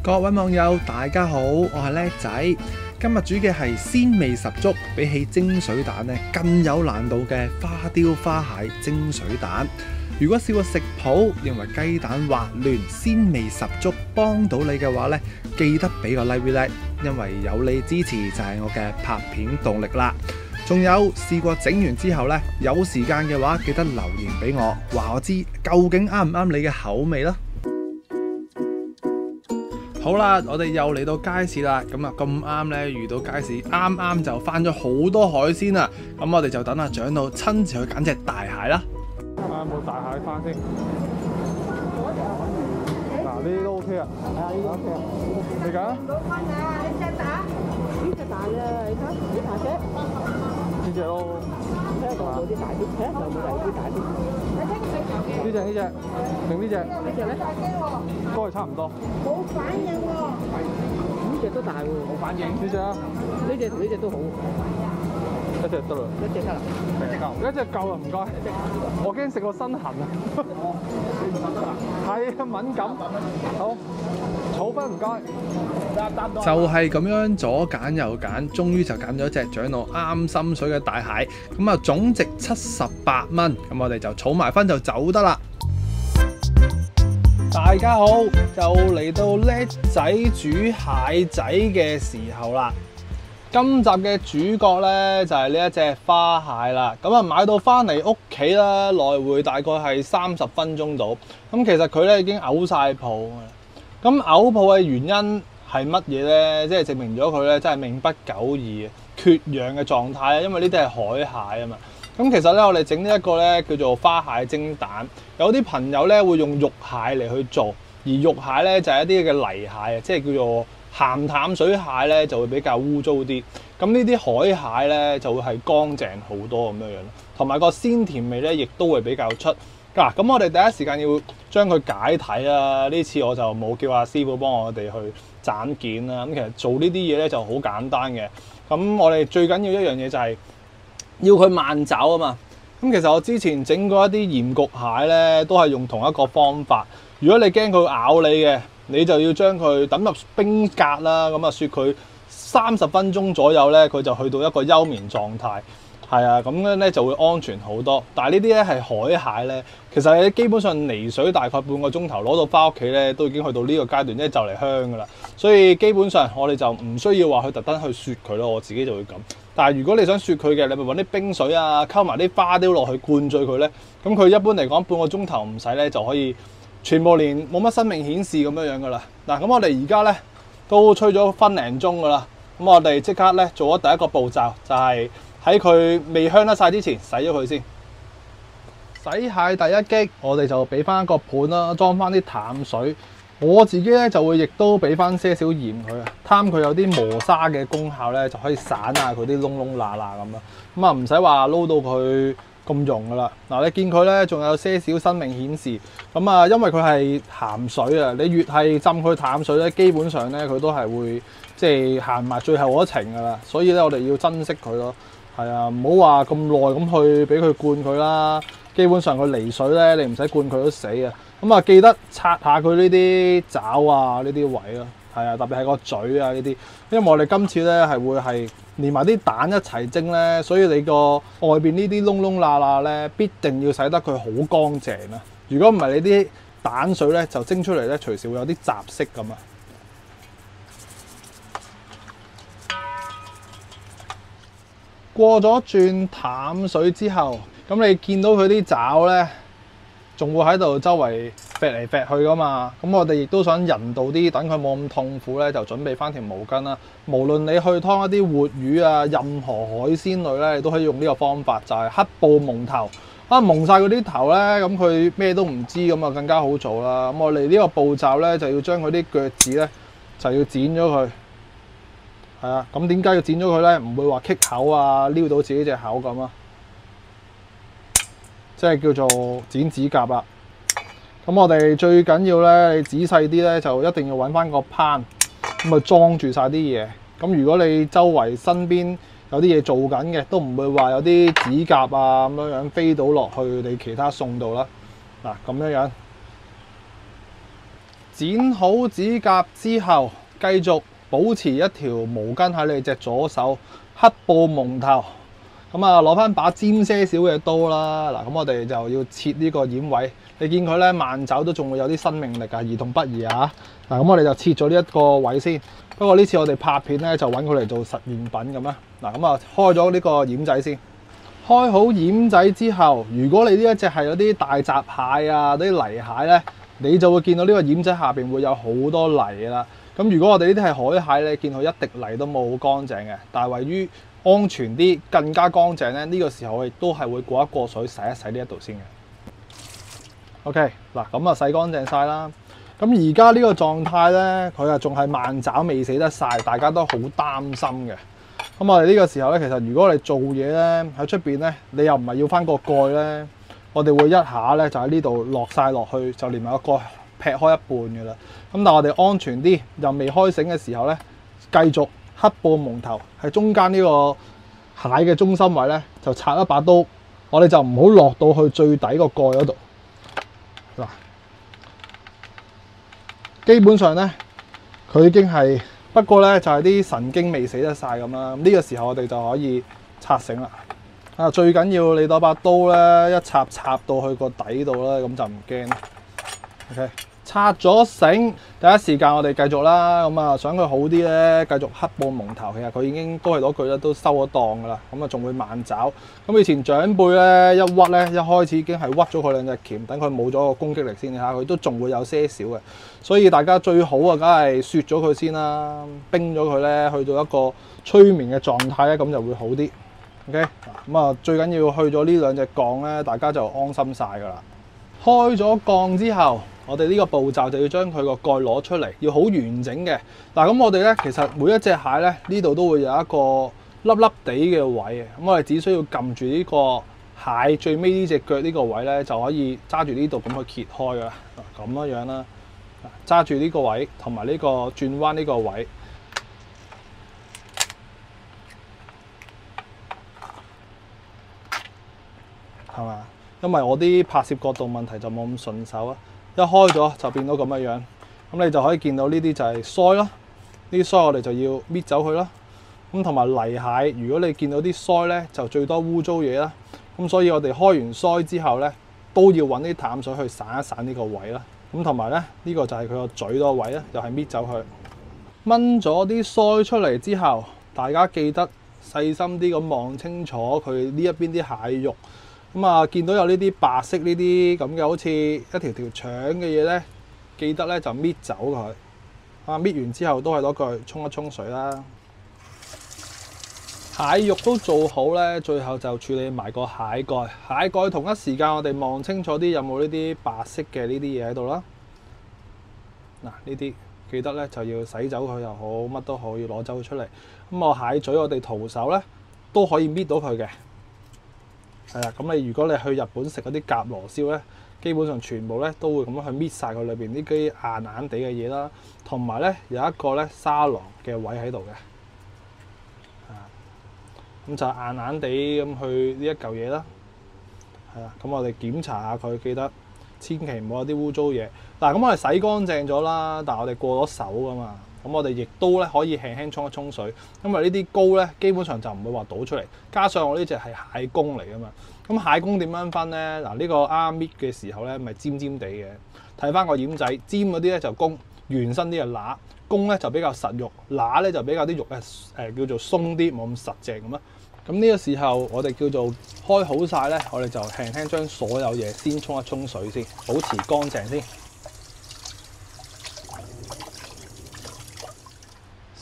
各位網友，大家好，我係叻仔。今日煮嘅係鮮味十足，比起蒸水蛋咧更有難度嘅花雕花蟹蒸水蛋。如果試過食譜，認為雞蛋滑嫩、鮮味十足，幫到你嘅話咧，記得俾個 like 咧，因為有你支持就係我嘅拍片動力啦。仲有試過整完之後咧，有時間嘅話，記得留言俾我，話我知究竟啱唔啱你嘅口味啦。好啦，我哋又嚟到街市啦，咁啊咁啱咧遇到街市，啱啱就翻咗好多海鮮啦，咁我哋就等阿長老親自去揀隻大蟹啦。冇大蟹翻先。嗱，呢啲都 OK 啊。係啊，呢個 OK 啊。你揀？唔到分啊！你隻打？呢隻大啊！你睇呢排隻？呢隻咯。睇下有冇啲大啲，睇下有冇第二啲大啲。呢隻定呢隻？呢隻咧？都係差唔多。冇反應喎。呢隻都大喎。冇反應。呢隻啊？呢隻同呢隻都好。一隻得啦。一隻得啦。一隻夠啦，唔該。我驚食個身痕啊。係啊，敏感。好，草分唔該。就係咁樣左揀右揀，終於就揀咗隻長老啱心水嘅大蟹，咁啊總值78蚊，咁我哋就儲埋分就走得啦。大家好，就嚟到叻仔煮蟹仔嘅時候啦。今集嘅主角呢，就係呢一隻花蟹啦，咁啊買到翻嚟屋企啦，來回大概係30分鐘到。咁其實佢咧已經嘔晒泡，咁嘔泡嘅原因係乜嘢呢？即係證明咗佢咧真係命不久矣，缺氧嘅狀態啊！因為呢啲係海蟹啊嘛。咁其實咧我哋整呢一個咧叫做花蟹蒸蛋，有啲朋友咧會用肉蟹嚟去做，而肉蟹咧就係一啲嘅泥蟹啊，即係叫做鹹淡水蟹咧就會比較污糟啲。咁呢啲海蟹咧就會係乾淨好多咁樣樣，同埋個鮮甜味咧亦都會比較出。嗱，咁我哋第一時間要將佢解體啊！呢次我就冇叫阿師傅幫我哋去斬件啦。咁其實做呢啲嘢咧就好簡單嘅。咁我哋最緊要一樣嘢就係要佢慢走啊嘛。咁其實我之前整過一啲鹽焗蟹咧，都係用同一個方法。如果你驚佢咬你嘅，你就要將佢抌入冰格啦。咁啊，雪佢30分鐘左右咧，佢就去到一個休眠狀態。係啊，咁樣咧就會安全好多。但係呢啲咧係海蟹咧，其實你基本上離水大概半個鐘頭攞到翻屋企咧，都已經去到呢個階段，即係就嚟香噶啦。所以基本上我哋就唔需要話去特登去雪佢咯，我自己就會咁。但係如果你想雪佢嘅，你咪揾啲冰水啊，溝埋啲花雕落去灌醉佢咧。咁佢一般嚟講半個鐘頭唔使咧，就可以全部連冇乜生命顯示咁樣噶啦。嗱，咁我哋而家咧都吹咗分零鐘噶啦。咁我哋即刻咧做咗第一個步驟，就係喺佢未香得晒之前，洗咗佢先。洗蟹第一擊，我哋就俾翻一個盤啦，裝翻啲淡水。我自己咧就會亦都俾翻些少鹽佢啊，貪佢有啲磨砂嘅功效咧，就可以散下佢啲窿窿罅罅咁啦。咁啊唔使話撈到佢咁溶噶啦。嗱，你見佢咧仲有些少生命顯示。咁啊，因為佢係鹹水啊，你越係浸佢淡水咧，基本上咧佢都係會即係行埋最後嗰程噶啦。所以咧我哋要珍惜佢咯。係啊，唔好話咁耐咁去俾佢灌佢啦。基本上佢離水咧，你唔使灌佢都死啊。咁啊，記得刷下佢呢啲爪啊，呢啲位咯。係啊，特別係個嘴啊呢啲，因為我哋今次咧係會係連埋啲蛋一齊蒸咧，所以你個外邊呢啲窿窿罅罅咧，必定要洗得佢好乾淨啊。如果唔係，你啲蛋水咧就蒸出嚟咧，隨時會有啲雜色咁啊。過咗轉淡水之後，咁你見到佢啲爪咧，仲會喺度周圍揈嚟揈去噶嘛？咁我哋亦都想人道啲，等佢冇咁痛苦咧，就準備翻條毛巾啦。無論你去劏一啲活魚啊，任何海鮮類咧，你都可以用呢個方法，就係黑布蒙頭啊，蒙晒佢啲頭咧，咁佢咩都唔知，咁啊更加好做啦。咁我哋呢個步驟咧，就要將佢啲腳趾咧，就要剪咗佢。係啊，咁點解要剪咗佢咧？唔會話棘口啊，撩到自己隻口咁啊，即係叫做剪指甲啦。咁我哋最緊要咧，你仔細啲咧，就一定要揾翻個盤，咁啊裝住晒啲嘢。咁如果你周圍身邊有啲嘢做緊嘅，都唔會話有啲指甲啊咁樣飛到落去你其他餸度啦。嗱，咁樣剪好指甲之後，繼續保持一條毛巾喺你隻左手，黑布蒙頭。咁啊，攞翻把尖些少嘅刀啦。嗱，咁我哋就要切呢個掩位。你見佢咧慢走都仲會有啲生命力啊，兒童不宜啊。嗱，咁我哋就切咗呢一個位先。不過呢次我哋拍片咧就揾佢嚟做實驗品咁啦。嗱，咁啊開咗呢個掩仔先。開好掩仔之後，如果你呢一隻係有啲大閘蟹啊、啲泥蟹咧，你就會見到呢個掩仔下邊會有好多泥啦。咁如果我哋呢啲係海蟹咧，見到一滴泥都冇好乾淨嘅。但係為於安全啲、更加乾淨咧，呢個時候我亦都係會過一過水洗一洗呢一度先嘅。OK， 嗱咁啊洗乾淨晒啦。咁而家呢個狀態咧，佢啊仲係慢爪未死得晒，大家都好擔心嘅。咁我哋呢個時候咧，其實如果我哋做嘢咧喺出邊咧，你又唔係要翻個蓋咧，我哋會一下咧就喺呢度落晒落去，就連埋個蓋劈開一半嘅啦。咁但係我哋安全啲，又未開繩嘅時候咧，繼續黑布蒙頭喺中間呢個蟹嘅中心位咧，就插一把刀，我哋就唔好落到去最底個蓋嗰度。嗱，基本上咧，佢已經係不過咧就係啲神經未死得晒咁啦。咁呢個時候我哋就可以拆繩啦。啊，最緊要你攞把刀咧，一插到去個底度咧，咁就唔驚。OK， 拆咗繩，第一時間我哋繼續啦。咁啊，想佢好啲咧，繼續黑布蒙頭。其實佢已經都係嗰句咧，都收咗檔噶啦。咁啊，仲會慢爪。咁以前長輩咧一屈咧，一開始已經係屈咗佢兩隻鉗，等佢冇咗個攻擊力先。你睇下佢都仲會有些少嘅。所以大家最好啊，梗係雪咗佢先啦，冰咗佢咧，去到一個催眠嘅狀態咧，咁就會好啲。OK， 咁啊，最緊要去咗呢兩隻槓咧，大家就安心晒噶啦。開咗槓之後，我哋呢個步驟就要將佢個蓋攞出嚟，要好完整嘅。嗱，咁我哋咧其實每一隻蟹咧呢度都會有一個粒粒地嘅位嘅，咁我哋只需要撳住呢個蟹最尾呢隻腳呢個位咧，就可以揸住呢度咁去揭開噶啦。咁樣啦，揸住呢個位同埋呢個轉彎呢個位。係嘛？因為我啲拍攝角度問題就冇咁順手啊，一開咗就變到咁樣樣。咁你就可以見到呢啲就係腮啦，呢啲腮我哋就要搣走佢啦。咁同埋泥蟹，如果你見到啲腮咧，就最多污糟嘢啦。咁所以我哋開完腮之後咧，都要揾啲淡水去散一散呢個位啦。咁同埋咧，呢個就係佢個嘴嗰個位咧，又係搣走佢。掹咗啲腮出嚟之後，大家記得細心啲咁望清楚佢呢一邊啲蟹肉。咁啊，見到有呢啲白色呢啲咁嘅，好似一條條腸嘅嘢咧，記得咧就搣走佢。啊，搣完之後都係攞佢沖一沖水啦。蟹肉都做好咧，最後就處理埋個蟹蓋。蟹蓋同一時間我哋望清楚啲有冇呢啲白色嘅呢啲嘢喺度啦。嗱，呢啲記得咧就要洗走佢又好，乜都好，要攞走佢出嚟。咁我蟹嘴我哋徒手咧都可以搣到佢嘅。係啦，咁如果你去日本食嗰啲甲羅燒咧，基本上全部咧都會咁樣去搣晒佢裏邊呢啲硬硬地嘅嘢啦，同埋咧有一個咧沙囊嘅位喺度嘅，咁就硬硬地咁去呢一嚿嘢啦。係啦，咁我哋檢查下佢，記得千祈唔好有啲污糟嘢。嗱，咁我哋洗乾淨咗啦，但係我哋過咗手噶嘛。咁我哋亦都咧可以輕輕沖一沖水，因為呢啲膏咧基本上就唔會話倒出嚟。加上我呢隻係蟹公嚟噶嘛，咁蟹公點樣分咧？嗱，呢個啱搣嘅時候咧，咪尖尖地嘅。睇翻個掩仔，尖嗰啲咧就公，圓身啲就乸，公咧就比較實肉，乸咧就比較啲肉叫做鬆啲，冇咁實淨咁啊。咁呢個時候我哋叫做開好晒咧，我哋就輕輕將所有嘢先沖一沖水先，保持乾淨先。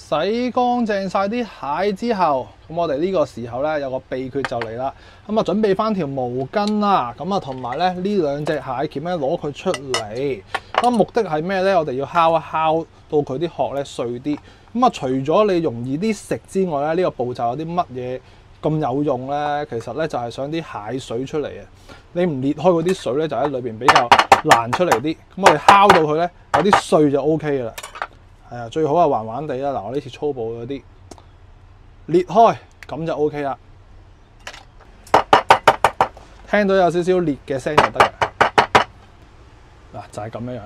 洗乾淨晒啲蟹之後，咁我哋呢個時候咧有個秘訣就嚟啦。咁啊準備翻條毛巾啦，咁啊同埋咧呢兩隻蟹鉗咧攞佢出嚟。咁目的係咩咧？我哋要敲一敲到佢啲殼咧碎啲。咁啊除咗你容易啲食之外咧，呢個步驟有啲乜嘢咁有用咧？其實咧就係想啲蟹水出嚟啊！你唔裂開嗰啲水咧，就喺裏邊比較難出嚟啲。咁我哋敲到佢咧有啲碎就 O K 噶啦。係啊，最好係橫橫地啦。嗱，我呢次粗暴嗰啲裂開咁就 O K 啦。聽到有少少裂嘅聲就得嘅。嗱，就係咁樣樣。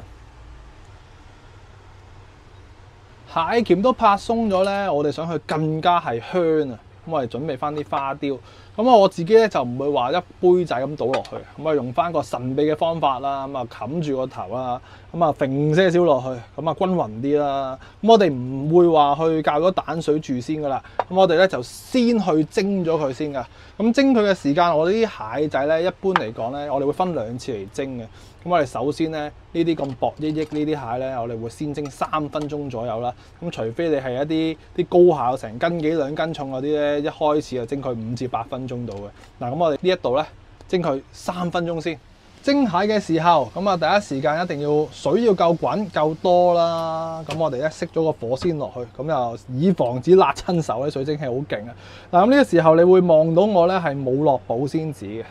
蟹鉗都拍鬆咗咧，我哋想佢更加係香啊！咁我哋準備翻啲花雕。咁我自己咧就唔會話一杯仔咁倒落去，咁啊用翻個神秘嘅方法啦，咁啊冚住個頭啦，咁啊揈些少落去，咁啊均勻啲啦。咁我哋唔會話去較咗蛋水住先噶啦，咁我哋咧就先去蒸咗佢先噶。咁蒸佢嘅時間，我哋啲蟹仔咧一般嚟講咧，我哋會分2次嚟蒸嘅。咁我哋首先咧呢啲咁薄益益呢啲蟹咧，我哋會先蒸3分鐘左右啦。咁除非你係一啲高蟹成斤幾2斤重嗰啲咧，一開始就蒸佢5至8分鐘到嘅。嗱，咁我哋呢一度咧蒸佢3分鐘先。蒸蟹嘅時候，咁啊第一時間一定要水要夠滾夠多啦。咁我哋咧熄咗個火先落去，咁就以防止辣親手咧。水蒸氣好勁啊！嗱，咁呢個時候你會望到我咧係冇落保鮮紙嘅。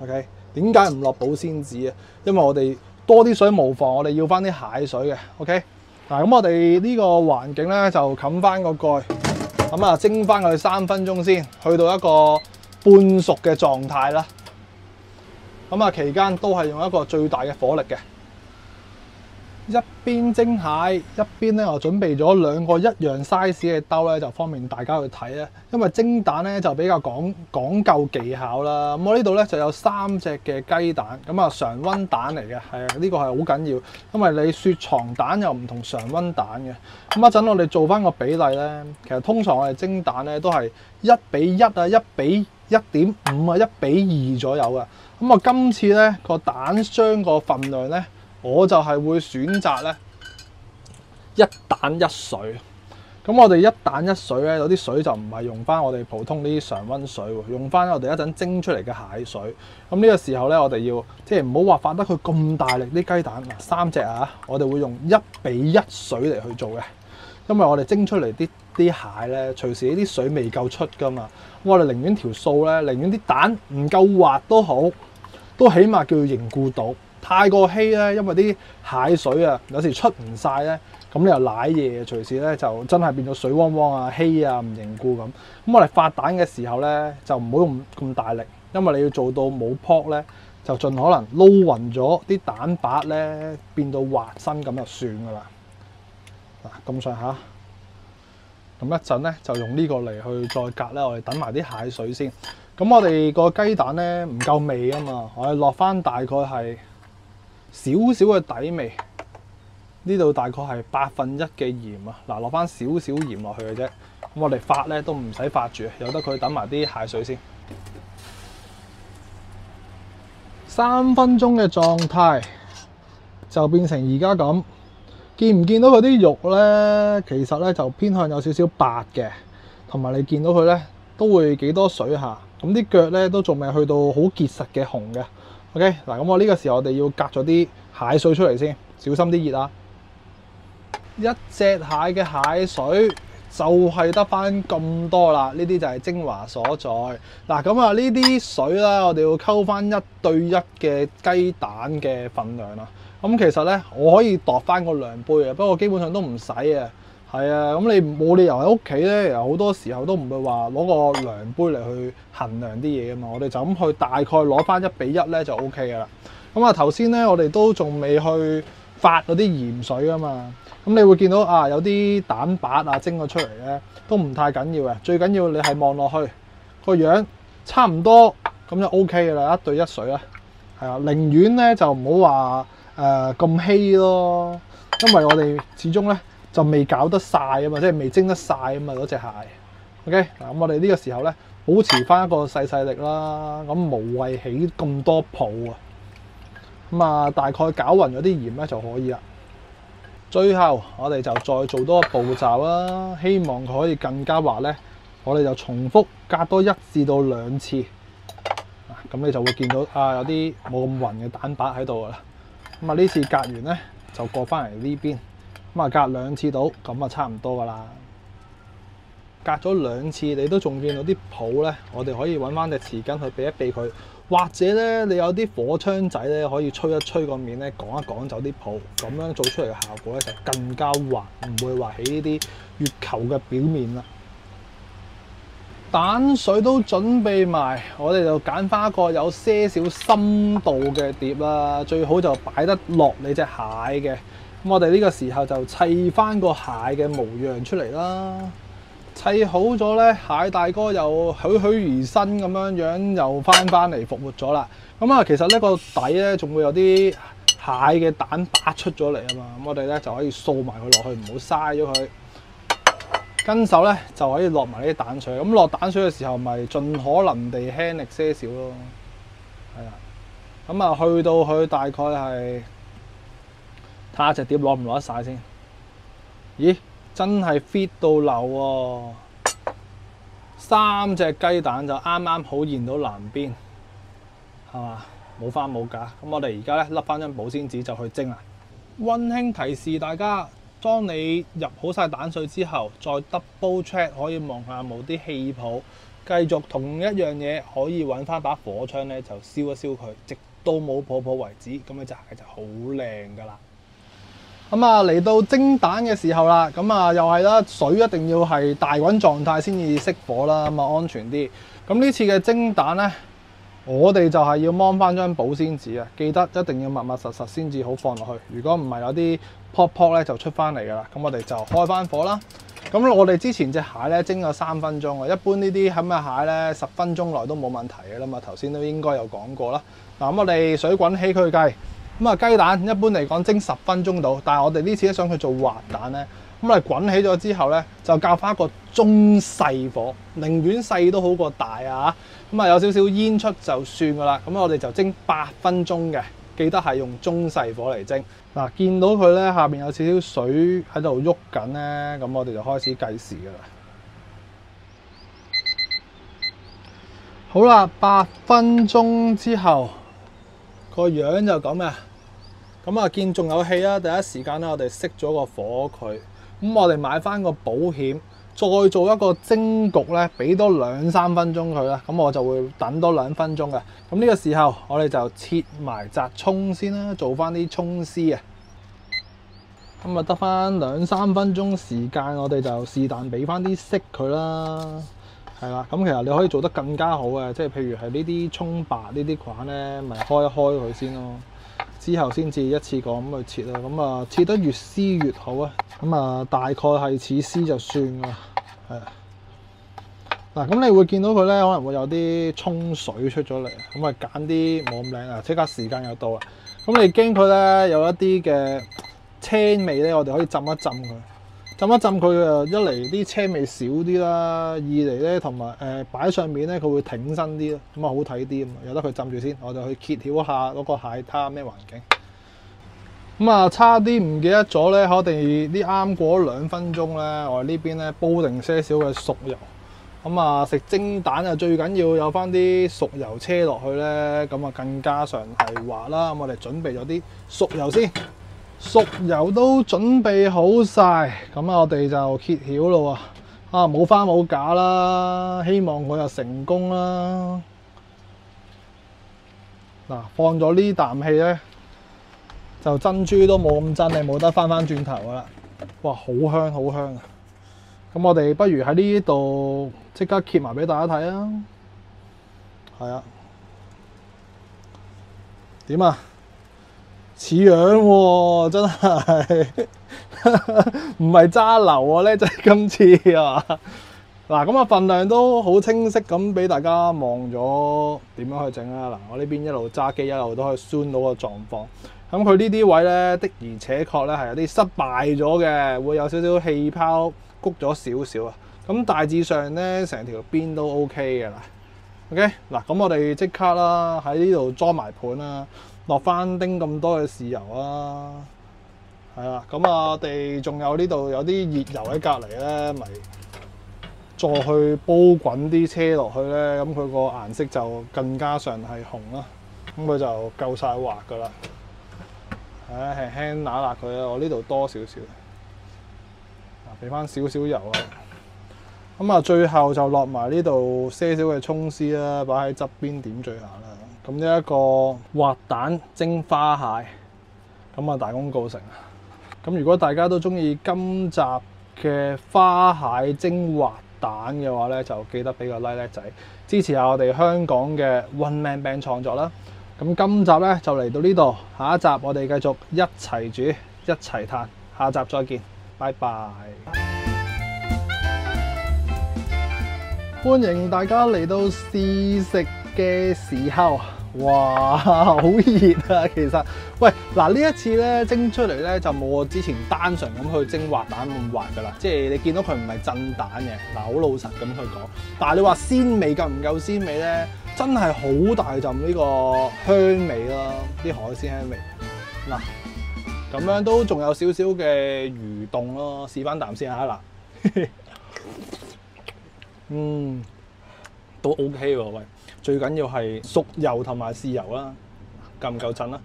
OK， 點解唔落保鮮紙啊？因為我哋多啲水無妨，我哋要翻啲蟹水嘅。OK， 嗱，咁我哋呢個環境咧就冚翻個蓋，咁啊蒸翻佢3分鐘先，去到一個半熟嘅狀態啦。咁啊期間都係用一個最大嘅火力嘅，一邊蒸蟹一邊咧我準備咗2個一樣 size 嘅兜咧，就方便大家去睇啊。因為蒸蛋咧就比較講究技巧啦。咁我呢度咧就有3隻嘅雞蛋，咁啊常溫蛋嚟嘅，係啊，呢個係好緊要，因為你雪藏蛋又唔同常溫蛋嘅。咁一陣我哋做翻個比例咧，其實通常我哋蒸蛋咧都係1比1啊，1比1.5啊，1比2左右噶。咁啊今次咧個蛋漿個份量咧，我就係會選擇咧1蛋1水。咁我哋1蛋1水咧，有啲水就唔係用翻我哋普通呢啲常溫水喎，用翻我哋一陣蒸出嚟嘅蟹水。咁呢個時候咧，我哋要即係唔好話發得佢咁大力啲雞蛋嗱，3隻啊，我哋會用1比1水嚟去做嘅，因為我哋蒸出嚟啲蟹咧，隨時呢啲水未夠出噶嘛。我哋寧願條數咧，寧願啲蛋唔夠滑都好，都起碼叫凝固到。太過稀咧，因為啲蟹水啊，有時出唔晒咧，咁你又舐嘢，隨時咧就真係變咗水汪汪啊、稀啊、唔凝固咁。咁我哋發蛋嘅時候咧，就唔好用咁大力，因為你要做到冇泡咧，就盡可能撈勻咗啲蛋白咧，變到滑身咁就算噶啦。嗱，咁上下，咁一陣咧就用呢個嚟去再隔咧，我哋等埋啲蟹水先。咁我哋個雞蛋咧唔夠味啊嘛，我哋落翻大概係少少嘅底味，呢度大概係1/8嘅鹽啊。嗱，落翻少少鹽落去嘅啫。咁我哋發咧都唔使發住，由得佢等埋啲蟹水先。3分鐘嘅狀態就變成而家咁，見唔見到佢啲肉咧？其實咧就偏向有少少白嘅，同埋你見到佢咧都會幾多水下。咁啲腳咧都仲未去到好結實嘅紅嘅。OK， 嗱，咁我呢個時候我哋要隔咗啲蟹水出嚟先，小心啲熱啊！一隻蟹嘅蟹水就係得翻咁多啦，呢啲就係精華所在。嗱，咁啊呢啲水啦，我哋要溝翻1對1嘅雞蛋嘅份量啦。咁其實咧，我可以度翻個量杯嘅，不過基本上都唔使啊。係啊，咁你冇理由喺屋企咧，有好多時候都唔會話攞個量杯嚟去衡量啲嘢㗎嘛。我哋就咁去大概攞翻1比1咧就 OK 㗎啦。咁啊頭先咧，我哋都仲未去發嗰啲鹽水啊嘛。咁你會見到啊，有啲蛋白啊蒸咗出嚟咧，都唔太緊要嘅。最緊要你係望落去個樣差唔多，咁就 OK 㗎啦。1對1水啦，係啊，寧願咧就唔好話咁稀咯，因為我哋始終咧就未搞得晒啊嘛，即係未蒸得晒啊嘛嗰隻蟹。OK， 嗱，咁我哋呢個時候咧保持翻一個細力啦，咁無謂起咁多泡啊。咁啊，大概攪勻咗啲鹽咧就可以啦。最後我哋就再做多個步驟啦，希望佢可以更加滑咧。我哋就重複隔多1至到2次，咁你就會見到啊有啲冇咁勻嘅蛋白喺度噶啦。咁啊呢次隔完咧就過翻嚟呢邊，咁啊隔2次到，咁啊差唔多噶啦。隔咗2次，你都仲見到啲泡咧，我哋可以揾翻隻匙羹去避一避佢，或者咧你有啲火槍仔咧，可以吹一吹個面咧，趕一趕走啲泡，咁樣做出嚟嘅效果咧就更加滑，唔會話起呢啲月球嘅表面啦。蛋水都準備埋，我哋就揀翻一個有些少深度嘅碟啦，最好就擺得落你隻蟹嘅。我哋呢個時候就砌翻個蟹嘅模樣出嚟啦。砌好咗咧，蟹大哥又栩栩如生咁樣又翻嚟復活咗啦。咁啊，其實呢個底咧仲會有啲蟹嘅蛋白出咗嚟啊嘛。咁我哋咧就可以掃埋佢落去，唔好嘥咗佢。跟手咧就可以落埋啲蛋水。咁落蛋水嘅時候，咪盡可能地輕力些少咯。係啦。咁啊，去到佢大概係睇下隻碟攞唔攞得晒先。咦？真係 fit 到流喎！3隻雞蛋就啱啱好現到南邊，係嘛？冇花冇假。咁我哋而家咧笠翻張保鮮紙就去蒸啦。溫馨提示大家，當你入好晒蛋水之後，再 double check 可以望下冇啲氣泡，繼續同一樣嘢可以揾翻把火槍咧就燒一燒佢，直到冇泡泡為止，咁呢隻蟹就好靚噶啦。咁啊，嚟到蒸蛋嘅時候啦，咁啊又係啦，水一定要係大滾狀態先至熄火啦，咁啊安全啲。咁呢次嘅蒸蛋咧，我哋就係要掹翻張保鮮紙啊，記得一定要密密實實先至好放落去。如果唔係有啲泡泡咧就出翻嚟噶啦。咁我哋就開翻火啦。咁我哋之前隻蟹咧蒸咗3分鐘啊，一般呢啲咁嘅蟹咧10分鐘內都冇問題嘅啦嘛。頭先都應該有講過啦。嗱，咁我哋水滾起佢計。咁啊，雞蛋一般嚟講蒸10分鐘到，但係我哋呢次咧想佢做滑蛋咧，咁我哋滾起咗之後咧，就較翻一個中細火，寧願細都好過大啊！咁啊有少少煙出就算噶啦，咁我哋就蒸8分鐘嘅，記得係用中細火嚟蒸。嗱，見到佢咧下邊有少少水喺度喐緊咧，咁我哋就開始計時噶啦。好啦，8分鐘之後個樣就咁啊！咁啊，見仲有氣啊！第一時間咧，我哋熄咗個火佢。咁我哋買翻個保險，再做一個蒸焗咧，俾多2-3分鐘佢啦。咁我就會等多2分鐘嘅。咁呢個時候，我哋就切埋紮葱先啦，做翻啲葱絲啊。咁啊，得翻2-3分鐘時間，我哋就是但俾翻啲色佢啦。係啦，咁其實你可以做得更加好嘅，即係譬如係呢啲葱白呢啲款咧，咪開一開佢先咯。之後先至一次過咁去切啦，咁啊切得越絲越好啊，咁啊大概係似絲就算啦，係啊。嗱，咁你會見到佢咧，可能會有啲葱水出咗嚟，咁啊揀啲冇咁靚啊，即刻時間又到啦。咁你驚佢咧有一啲嘅青味咧，我哋可以浸一浸佢。浸一浸佢啊，一嚟啲青味少啲啦，二嚟咧同埋擺上面咧佢會挺身啲咯，咁啊好睇啲啊嘛，由得佢浸住先，我就去揭曉下嗰個蟹睇下咩環境。咁啊差啲唔記得咗咧，我哋啲啱過2分鐘咧，我哋呢邊咧煲定些少嘅熟油。咁啊食蒸蛋啊最緊要有翻啲熟油車落去咧，咁啊更加上係滑啦。咁我哋準備咗啲熟油先。熟油都準備好晒，咁啊我哋就揭曉咯喎，啊冇花冇假啦，希望佢又成功啦。嗱，放咗呢啖氣咧，就珍珠都冇咁真，你冇得翻轉頭噶啦。哇，好香好香啊！咁我哋不如喺呢度即刻揭埋俾大家睇啊。係啊，點啊？似樣喎，真係唔係揸流喎呢隻今次啊！嗱，咁啊份量都好清晰咁俾大家望咗點樣去整啦。嗱，我呢邊一路揸機一路都可以 zoom 到個狀況。咁佢呢啲位咧的而且確咧係有啲失敗咗嘅，會有少少氣泡谷咗少少啊。咁大致上咧成條邊都 OK 嘅啦。OK，嗱，咁我哋即刻啦喺呢度裝埋盤啦。落翻丁咁多嘅豉油啊，係啦，咁啊我哋仲有呢度有啲熱油喺隔離咧，咪再去煲滾啲車落去咧，咁佢個顏色就更加上係紅啦，咁佢就夠晒滑噶啦。輕輕揦辣佢啊，我呢度多少少，俾翻少少油啊。咁啊最後就落埋呢度些少嘅葱絲啦，擺喺側邊點綴下啦。咁呢一個滑蛋蒸花蟹，咁啊大功告成啊！咁如果大家都中意今集嘅花蟹蒸滑蛋嘅話咧，就記得俾個 like 仔，支持下我哋香港嘅 One Man Band 創作啦。咁今集咧就嚟到呢度，下一集我哋繼續一齊煮。一齊嘆。下集再見，拜拜。歡迎大家嚟到試食嘅時候，哇，好熱啊！其實，喂，嗱呢一次咧蒸出嚟咧就冇我之前單純咁去蒸滑蛋咁滑噶啦，即係你見到佢唔係震蛋嘅，嗱好老實咁去講。但係你話鮮味夠唔夠鮮味咧？真係好大陣呢個香味啦，啲海鮮香味。嗱，咁樣都仲有少少嘅魚凍咯，試翻啖先嚇嗱。都 OK 喎，喂，最緊要係熟油同埋豉油啦，夠唔夠震啦？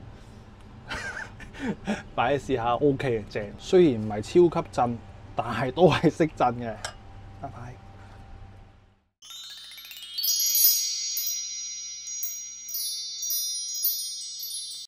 擺嚟試下 OK 嘅，正。雖然唔係超級震，但係都係識震嘅。拜拜。